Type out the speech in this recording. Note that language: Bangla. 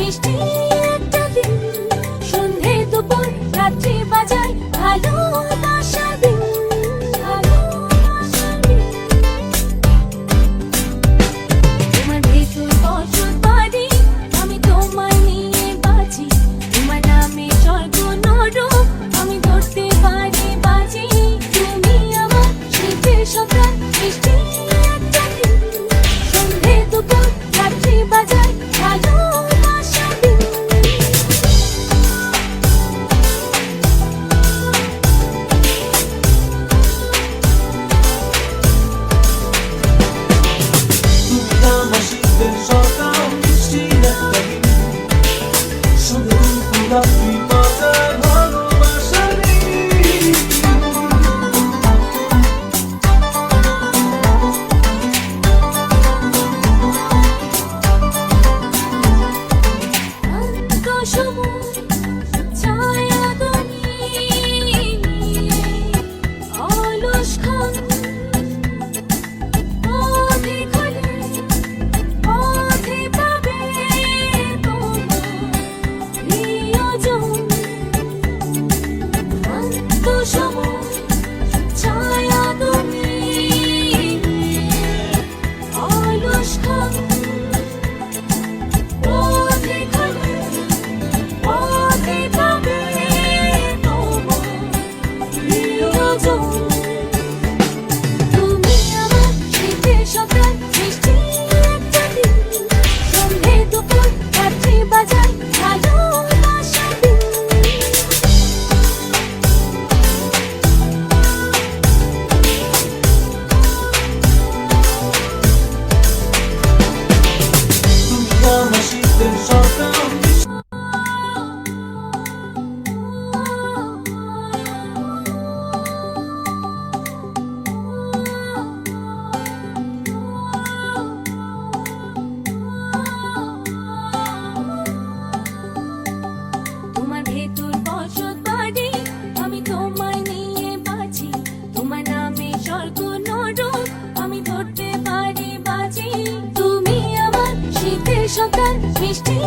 মিষ্টি একটা দিন, সন্ধে দুপুর রাত্রি বাজায় ভালোবাসার দিন, ভালোবাসার দিন। তোমার ভেতর বসত বাড়ি, আমি তোমায় নিয়ে বাঁচি, তোমার নামে স্বর্গ নরক আমি ধরতে পারি বাজি। তুমি আমার শীতের সকাল, মিষ্টি একটা দিন, সন্ধে দুপুর রাত্রি বাজায় ভালোবাসার দিন। তুমি আমার শীতের সকাল, মিষ্টি একটা দিন, সন্ধে দুপুর রাত্রি বাজায় ভালোবাসার দিন। শান্ত সময় ছায়াদনি, অলস ক্ষণ পথে খোলে, পথে পাবে তোমার প্রিয়জন। শান্ত সময় ছায়াদনি, অলস ক্ষণ পথে খোলে, পথে পাবে তোমার প্রিয়জন। তুমি আমার শীতের সকাল, মিষ্টি একটা দিন, সন্ধে দুপুর রাত্রি বাজায় ভালোবাসার দিন। তুমি আমার শীতের সকাল, তোমার ভেতর বসত বাড়ি, আমি তোমায় নিয়ে বাঁচি, তোমার নামে স্বর্গ নরক আমি ধরতে পারি বাজি। তুমি আমার শীতের সকাল, মিষ্টি